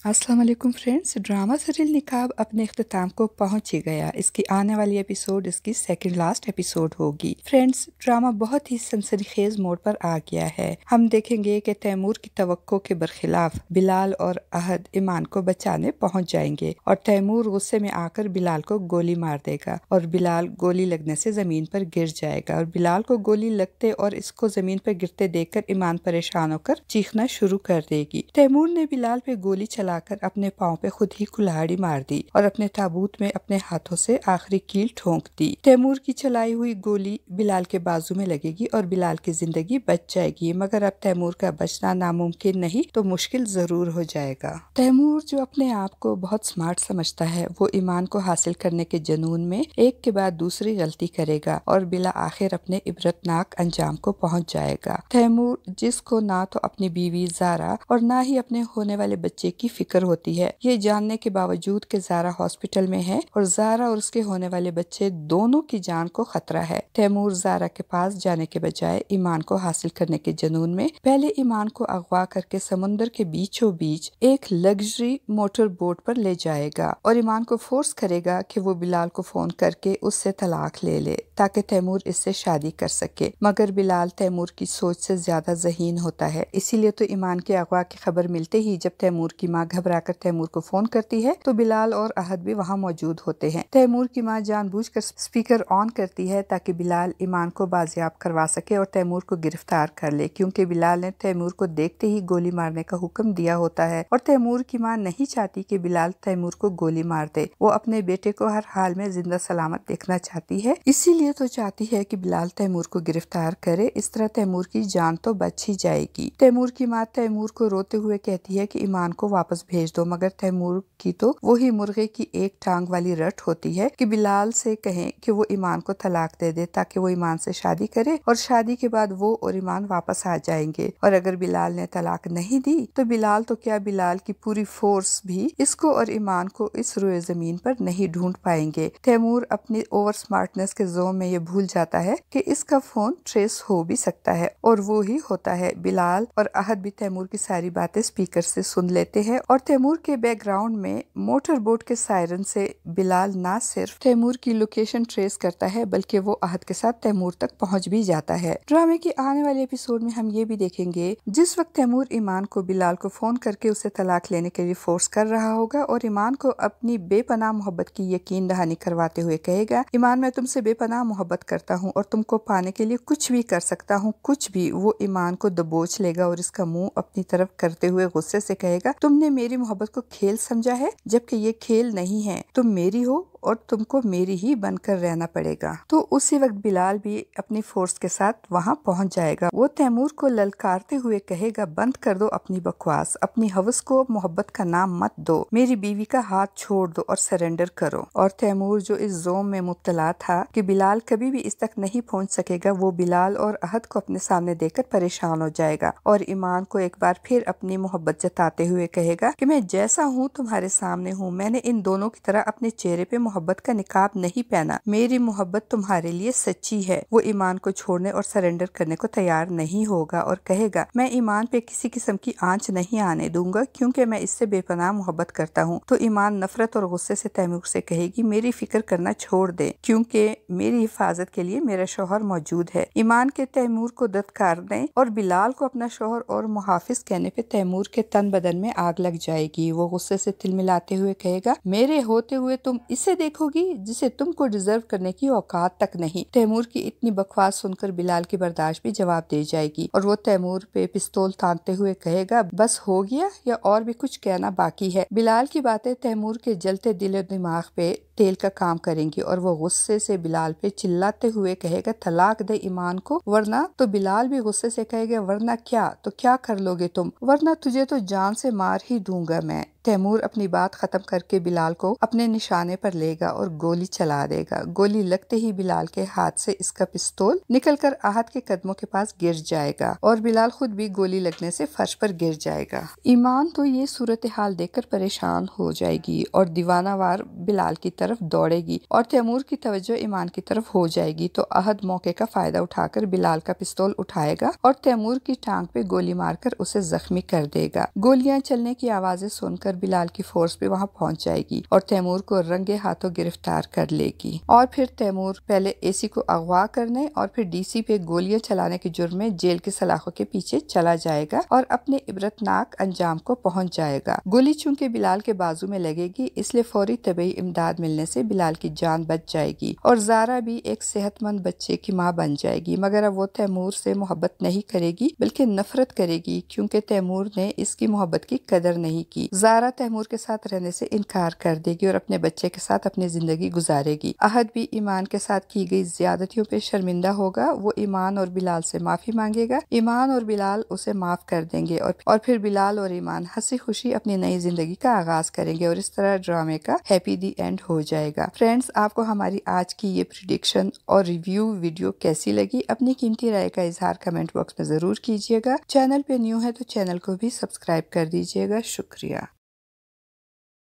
अस्सलाम वालेकुम friends. Drama serial निकाब अपने इख्तिताम को पहुंच ही गया। इसकी आने वाली एपिसोड इसकी सेकंड लास्ट एपिसोड होगी। फ्रेंड्स, ड्रामा बहुत ही सनसनीखेज मोड पर आ गया है। हम देखेंगे कि तैमूर की तवक्को के बरखिलाफ बिलाल और अहद ईमान को बचाने पहुंच जाएंगे और तैमूर गुस्से में आकर बिलाल को गोली मार देगा और बिलाल गोली लगने से जमीन पर गिर जाएगा और बिलाल को गोली लगते और इसको जमीन पर गिरते देखकर ईमान परेशान होकर चीखना शुरू कर देगी। तैमूर ने बिलाल पे गोली चलाकर अपने पाँव पे खुद ही कुल्हाड़ी मार दी और अपने ताबूत में अपने हाथों से आखिरी कील ठोंक दी। तैमूर की चलाई हुई गोली बिलाल के बाजू में लगेगी और बिलाल की जिंदगी बच जाएगी, मगर अब तैमूर का बचना नामुमकिन नहीं तो मुश्किल जरूर हो जाएगा। तैमूर जो अपने आप को बहुत स्मार्ट समझता है, वो ईमान को हासिल करने के जुनून में एक के बाद दूसरी गलती करेगा और बिला आखिर अपने इबरतनाक अंजाम को पहुंच जाएगा। तैमूर जिसको ना तो अपनी बीवी ज़ारा और ना ही अपने होने वाले बच्चे की फिक्र होती है, ये जानने के बावजूद कि ज़ारा हॉस्पिटल में है और ज़ारा और उसके होने वाले बच्चे दोनों की जान को खतरा है। तैमूर ज़ारा के पास जाने के बजाय ईमान को हासिल करने के जुनून में पहले ईमान को अगवा करके समुद्र के बीचों बीच एक लग्जरी मोटर बोट पर ले जाएगा और ईमान को फोर्स करेगा कि वो बिलाल को फोन करके उससे तलाक ले ले ताकि तैमूर इससे शादी कर सके, मगर बिलाल तैमूर की सोच से ज्यादा ज़हीन होता है। इसीलिए तो ईमान के अगवा की खबर मिलते ही जब तैमूर की माँ घबराकर तैमूर को फोन करती है तो बिलाल और अहद भी वहाँ मौजूद होते हैं। तैमूर की माँ जानबूझकर स्पीकर ऑन करती है ताकि बिलाल ईमान को बाजियाब करवा सके और तैमूर को गिरफ्तार कर ले, क्योंकि बिलाल ने तैमूर को देखते ही गोली मारने का हुक्म दिया होता है और तैमूर की माँ नहीं चाहती कि बिलाल तैमूर को गोली मार दे। वो अपने बेटे को हर हाल में जिंदा सलामत देखना चाहती है, इसीलिए तो चाहती है कि बिलाल तैमूर को गिरफ्तार करे। इस तरह तैमूर की जान तो बच ही जाएगी। तैमूर की माँ तैमूर को रोते हुए कहती है कि ईमान को वापस भेज दो, मगर तैमूर की तो वही मुर्गे की एक टांग वाली रट होती है कि बिलाल से कहें कि वो ईमान को तलाक दे दे ताकि वो ईमान से शादी करे और शादी के बाद वो और ईमान वापस आ जाएंगे। और अगर बिलाल ने तलाक नहीं दी तो बिलाल तो क्या, बिलाल की पूरी फोर्स भी इसको और ईमान को इस रोए जमीन पर नहीं ढूंढ पाएंगे। तैमूर अपनी ओवर स्मार्टनेस के जोम में ये भूल जाता है कि इसका फोन ट्रेस हो भी सकता है और वो ही होता है। बिलाल और अहद भी तैमूर की सारी बातें स्पीकर से सुन लेते हैं और तैमूर के बैकग्राउंड में मोटर बोट के सायरन से बिलाल ना सिर्फ तैमूर की लोकेशन ट्रेस करता है बल्कि वो अहद के साथ तैमूर तक पहुंच भी जाता है। ड्रामे की आने वाले एपिसोड में हम ये भी देखेंगे जिस वक्त तैमूर ईमान को बिलाल को फोन करके उसे तलाक लेने के लिए फोर्स कर रहा होगा और ईमान को अपनी बेपनाह मोहब्बत की यकीन दहानी करवाते हुए कहेगा, ईमान मैं तुमसे बेपनाह मोहब्बत करता हूँ और तुमको पाने के लिए कुछ भी कर सकता हूँ, कुछ भी। वो ईमान को दबोच लेगा और इसका मुंह अपनी तरफ करते हुए गुस्से से कहेगा, तुमने मेरी मोहब्बत को खेल समझा है, जबकि ये खेल नहीं है। तुम मेरी हो और तुमको मेरी ही बनकर रहना पड़ेगा। तो उसी वक्त बिलाल भी अपनी फोर्स के साथ वहाँ पहुँच जाएगा। वो तैमूर को ललकारते हुए कहेगा, बंद कर दो अपनी बकवास, अपनी हवस को मोहब्बत का नाम मत दो, मेरी बीवी का हाथ छोड़ दो और सरेंडर करो। और तैमूर जो इस जोम में मुब्तला था कि बिलाल कभी भी इस तक नहीं पहुँच सकेगा, वो बिलाल और अहद को अपने सामने देखकर परेशान हो जाएगा और ईमान को एक बार फिर अपनी मोहब्बत जताते हुए कहेगा कि मैं जैसा हूँ तुम्हारे सामने हूँ, मैंने इन दोनों की तरह अपने चेहरे पे मोहब्बत का निकाब नहीं पहना, मेरी मोहब्बत तुम्हारे लिए सच्ची है। वो ईमान को छोड़ने और सरेंडर करने को तैयार नहीं होगा और कहेगा, मैं ईमान पे किसी किस्म की आंच नहीं आने दूंगा क्योंकि मैं इससे बेपनाह मोहब्बत करता हूँ। तो ईमान नफरत और गुस्से से तैमूर से कहेगी, मेरी फिक्र करना छोड़ दे क्योंकि मेरी हिफाजत के लिए मेरा शौहर मौजूद है। ईमान के तैमूर को दत्कार दें और बिलाल को अपना शौहर और मुहाफिज कहने पे तैमूर के तन बदन में आग लग जाएगी। वो गुस्से से तिलमिलाते हुए कहेगा, मेरे होते हुए तुम इसे देखोगी जिसे तुमको डिजर्व करने की औकात तक नहीं। तैमूर की इतनी बकवास सुनकर बिलाल की बर्दाश्त भी जवाब दे जाएगी और वो तैमूर पे पिस्तौल तानते हुए कहेगा, बस हो गया या और भी कुछ कहना बाकी है। बिलाल की बातें तैमूर के जलते दिल और दिमाग पे तेल का काम करेंगी और वो गुस्से से बिलाल पे चिल्लाते हुए कहेगा, तलाक दे ईमान को वरना। तो बिलाल भी गुस्से से कहेगा, वरना क्या, तो क्या कर लोगे तुम, वरना तुझे तो जान से मार ही दूंगा मैं। तैमूर अपनी बात खत्म करके बिलाल को अपने निशाने पर लेगा और गोली चला देगा। गोली लगते ही बिलाल के हाथ से इसका पिस्तौल निकलकर अहद के कदमों के पास गिर जाएगा और बिलाल खुद भी गोली लगने से फर्श पर गिर जाएगा। ईमान तो ये सूरत हाल देखकर परेशान हो जाएगी और दीवानावार बिलाल की तरफ दौड़ेगी और तैमूर की तवज्जो ईमान की तरफ हो जाएगी। तो अहद मौके का फायदा उठाकर बिलाल का पिस्तौल उठाएगा और तैमूर की टांग पे गोली मारकर उसे जख्मी कर देगा। गोलियां चलने की आवाजें सुनकर کر بلال کی فورس بھی وہاں پہنچ جائے گی اور تیمور کو رنگے ہاتھوں گرفتار کر لے گی، اور پھر تیمور پہلے اے سی کو اغوا کرنے اور پھر ڈی سی پہ گولیاں چلانے کے جرم میں جیل کے سلاخوں کے پیچھے چلا جائے گا اور اپنے عبرتناک انجام کو پہنچ جائے گا۔ گولی چونکہ بلال کے بازو میں لگے گی، اس لیے فوری طبی امداد ملنے سے بلال کی جان بچ جائے گی اور زارا بھی ایک صحت مند بچے کی ماں بن جائے گی، مگر اب وہ تیمور سے محبت نہیں کرے گی بلکہ نفرت کرے گی، کیونکہ تیمور نے اس کی محبت کی قدر نہیں کی۔ زارا تیمور کے ساتھ رہنے سے انکار کر دے گی اور اپنے بچے کے ساتھ اپنی زندگی گزارے گی۔ احد بھی ایمان کے ساتھ کی گئی زیادتیوں پہ شرمندہ ہوگا، وہ ایمان اور بلال سے معافی مانگے گا، ایمان اور بلال اسے معاف کر دیں گے اور پھر بلال اور ایمان ہنسی خوشی اپنی نئی زندگی کا آغاز کریں گے اور اس طرح ڈرامے کا ہیپی دی اینڈ ہو جائے گا۔ فرینڈز، آپ کو ہماری آج کی یہ پریڈکشن اور ریویو ویڈیو کیسی لگی؟ اپنی قیمتی رائے کا اظہار کمنٹ باکس میں ضرور کیجیے گا۔ چینل پہ نیو ہے تو چینل کو بھی سبسکرائب کر دیجیے گا۔ شکریہ۔